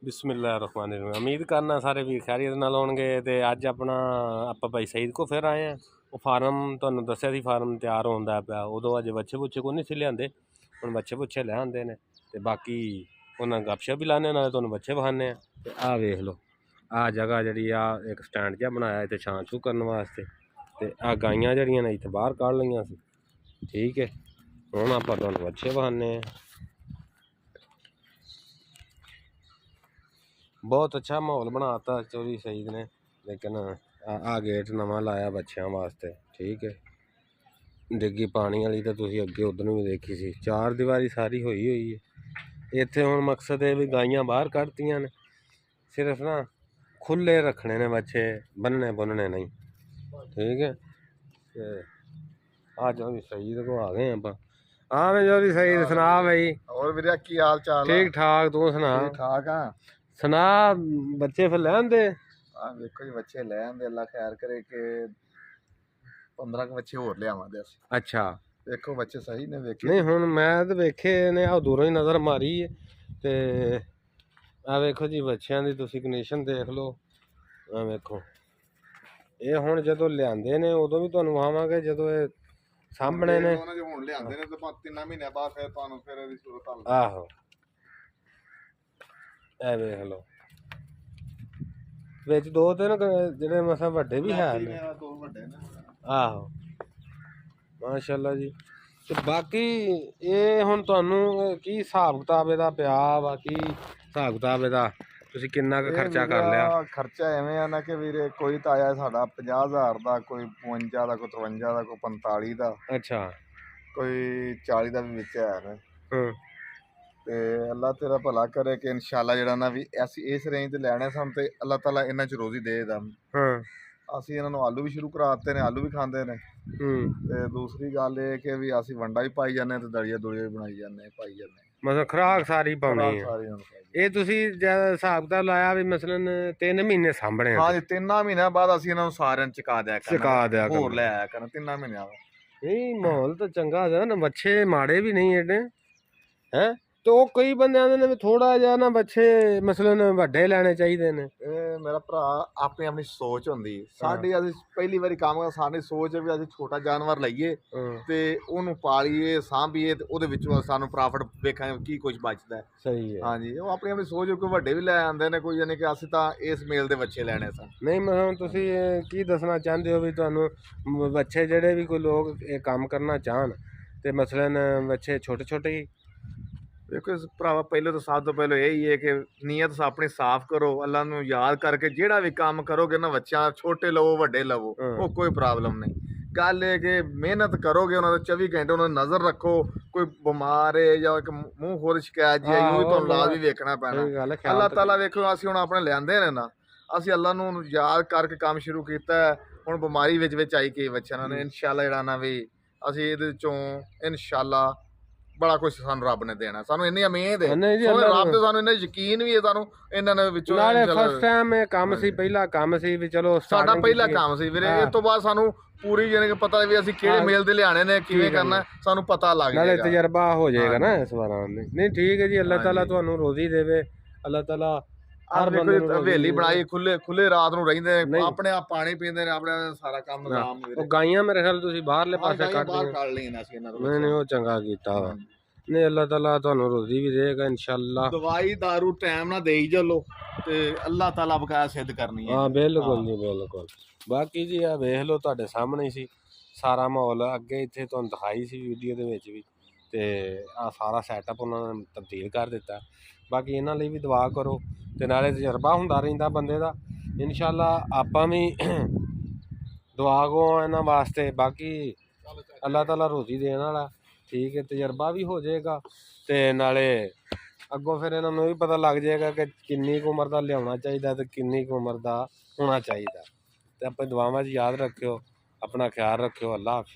बिस्मिल्लाहिर्रहमानिर्रहीम। उम्मीद करना सारे भी खैरियत नाल होणगे। ते अज अपना आप भाई सईद को फिर आए हैं। वो फार्म तुहानूं दस्सिया सी फार्म तैयार होंदा पिया। उदों अज बच्चे बुच्चे को नहीं सी लिआंदे, हुण बच्चे बुच्चे लै आंदे ने। ते बाकी उन्हां गपशप भी लाने नाल तुहानूं बच्चे विखाने आ। ते आ वेख लो, आ जगह जिहड़ी आ एक स्टैंड जिहा बनाया इत्थे छां छूं करन वास्ते। ते आ गाइयां जिहड़ियां ने इत्थे बाहर कढ लईआं सी, ठीक है। हुण आपां तुहानूं बच्चे विखाने आ। बहुत अच्छा माहौल बनाता चौधरी सईद ने, लेकिन आ गेट नवा लाया बच्चों वास्ते, ठीक है। डिग्गी पानी वाली तो तुसीं अगे उधर भी देखी सी, 4 दीवारी सारी हुई हुई है। इत्थे हुण मकसद है भी गाइयां बाहर कढ़तियां ने, सिर्फ ना खुले रखने ने बच्चे, बनने बुनने नहीं, ठीक है। अज चौधरी सईद को आ गए आप। हाँ मैं चौधरी सईद सुना भाई। और वीरे की हाल चाल? ठीक ठाक, तू सुना? ठीक ठाक हाँ। सुना बच्चे फिर ले आंदे? हाँ देखो जी बच्चे ले आंदे, अल्लाह खैर करे कि 15 बच्चे होर ले आवांगे अस। अच्छा देखो बच्चे सही ने वेखे? नहीं हुण मैं तो वेखे ने, दूरों ही नज़र मारी है। ते आ वेखो जी बच्चों की तुसीं कंडीशन देख लो। आ वेखो ये हुण जदों लिआंदे ने उदों भी तुहानूं विखावांगे, जदों ये सामने ने। हुण लिआंदे ने ते 3 महीने बाद फिर तुहानूं फिर इहदी सूरत हाल। आहो ए वेख लो, विच 2-3 जिहड़े मसां वड्डे भी है ने। आहो माशाअल्लाह जी। ते बाकी ये हुण तुहानूं की हिसाब किताब इहदा पिया वा, की हिसाब किताब इहदा तुसीं किन्ना क खर्चा कर लिया? खर्चा एवें आ ना कि वीरे कोई तो आया साडा 50,000 दा, कोई 52 दा, कोई 53 दा, कोई 45 दा, अच्छा कोई 40 दा भी विच है ना। ते अल्लाह तेरा भला करे कि इंशाअल्लाह जेहड़ा ना भी ਅਸੀਂ ਇਸ ਰੇਂਜ ਤੇ ਲੈਣੇ ਸਨ ਤੇ ਅੱਲਾਹ ਤਾਲਾ ਇਹਨਾਂ ਚ ਰੋਜ਼ੀ ਦੇ ਦਾ। ਅਸੀਂ ਇਹਨਾਂ ਨੂੰ ਆਲੂ ਵੀ ਸ਼ੁਰੂ ਕਰਾਤੇ ਨੇ, ਆਲੂ ਵੀ ਖਾਂਦੇ ਨੇ। ਤੇ ਦੂਸਰੀ ਗੱਲ ਇਹ ਕਿ ਵੀ ਅਸੀਂ ਵੰਡਾ ਵੀ ਪਾਈ ਜਾਂਦੇ ਤੇ ਦਲੀਆ ਦੁਲੀਆ ਵੀ ਬਣਾਈ ਜਾਂਦੇ, ਪਾਈ ਜਾਂਦੇ। मतलब खुराक सारी पाउणी है। ये तुसीं हिसाब किताब लाया भी मसलन 3 महीने सामने? हाँ जी 3 ਮਹੀਨਿਆਂ ਬਾਅਦ ਅਸੀਂ ਇਹਨਾਂ ਨੂੰ ਸਾਰਿਆਂ ਨੂੰ ਚੁਕਾ ਦਿਆ ਕਰਨਾ, ਹੋਰ ਲੈ ਆਇਆ ਕਰਨਾ 3 ਮਹੀਨਿਆਂ ਬਾਅਦ। नहीं माहौल तो चंगा है ना, बच्चे माड़े भी नहीं एडे हैं। तो कई बंदे आंदे ने थोड़ा जिहा ना बच्चे मसलन वड्डे लैने चाहिए ने। मेरा भरा अपनी अपनी सोच होंदी। साडी ਅਸੀਂ ਪਹਿਲੀ ਵਾਰੀ ਕੰਮ ਕਰ, ਸਾਡੀ ਸੋਚ ਹੈ ਵੀ ਅਸੀਂ ਛੋਟਾ ਜਾਨਵਰ ਲਈਏ ਤੇ ਉਹਨੂੰ ਪਾਲੀਏ, ਸਾਂਭੀਏ ਤੇ ਉਹਦੇ ਵਿੱਚੋਂ ਸਾਨੂੰ ਪ੍ਰੋਫਿਟ ਵੇਖਾਂਗੇ ਕੀ ਕੁਝ ਬਚਦਾ। ਸਹੀ ਹੈ ਹਾਂਜੀ, ਉਹ ਆਪਣੀ ਆਪਣੀ ਸੋਚ। ਕੋਈ ਵੱਡੇ ਵੀ ਲੈ ਆਉਂਦੇ ਨੇ, ਕੋਈ ਯਾਨੀ ਕਿ ਅਸੀਂ ਤਾਂ ਇਸ ਮੇਲ ਦੇ ਬੱਚੇ ਲੈਣੇ ਸਨ। ਨਹੀਂ ਮਤਲਬ ਤੁਸੀਂ ਕੀ ਦੱਸਣਾ ਚਾਹੁੰਦੇ ਹੋ ਵੀ ਤੁਹਾਨੂੰ ਬੱਚੇ ਜਿਹੜੇ ਵੀ ਕੋਈ ਲੋਕ ਇਹ ਕੰਮ ਕਰਨਾ ਚਾਹਣ ਤੇ ਮਸਲਨ ਬੱਚੇ ਛੋਟੇ ਛੋਟੇ ਹੀ? देखो भरावा पहले तो सब तो पहले यही है कि नीयत अपनी साफ करो, अल्लाह नूं याद करके जेड़ा भी काम करोगे ना, बच्चा छोटे लवो वड्डे लवो, वो कोई प्रॉब्लम नहीं। गल है कि मेहनत करोगे, उन्होंने 24 घंटे उन्होंने नज़र रखो। कोई बीमार है या एक मूँह होर शिकायत जी आई, वो भी तुहानूं लाज़मी वेखना पैना। अल्लाह ताला वेखो असीं हुण अपने लिआंदे ने ना, असीं अल्लाह नूं याद करके काम शुरू कीता है। हुण बीमारी विच आई कई बच्चों ने, इंशाअल्लाह जेड़ा ना भी असीं इहदे चों इंशाअल्लाह बड़ा कुछ सानू रब ने देना। सानू इन्नी उम्मीद है, रब ते सानू इन्ना यकीन भी है। सानू इन्हां ने विचों नाले फर्स्ट टाइम ये काम सी, पहला काम सी भी चलो साडा पहला काम सी वीरे। इस तो बाद सानू पूरी यानी कि पता भी असीं किहड़े मेल दे लिआणे ने, किवें करना, सानू पता लग जाएगा, नाले तजर्बा हो जाएगा ना इस बार। नहीं ठीक है जी, अल्लाह ताला तुहानू रोजी देवे। अल्लाह ताला हर बंदे नूं हवेली बनाई, खुले खुले रात नूं रहिंदे ने, अपने आप पानी पींदे ने, अपने सारा काम निजाम। ओ गाइयां मेरे ख्याल तुसीं बाहरले पासे कढ लईआं असीं इन्हां नूं। नहीं वो चंगा कीता वा। नहीं अल्लाह ताला तुहानू रोजी भी देगा इंशाअल्लाह। दवाई दारू टाइम ना देई चलो ते अल्लाह ताला बकाया सिद्ध करनी है। हाँ बिल्कुल जी बिल्कुल। बाकी जी आ वेख लो तुहाडे सामने ही सी सारा माहौल। अगे इत्थे तुहानू दिखाई सी वीडियो दे विच भी, ते आ सारा सैटअप उन्होंने तब्दील कर दिता। बाकी इन्हां लई भी दुआ करो ते नाले तजर्बा हुंदा रहिंदा बंदे दा। इंशाअल्लाह आपां भी दुआ गो इन्हां वास्ते। बाकी अल्लाह ताला रोजी देण वाला, ठीक है। तजर्बा भी हो जाएगा ते नाले अगों फिर इन्होंने भी पता लग जाएगा कि किन्नी उम्र का लिया चाहिए तो किन्नी उम्र का होना चाहिए। तो अपनी दुआवां याद रखियो, अपना ख्याल रखियो। अल्लाह हाफिज़।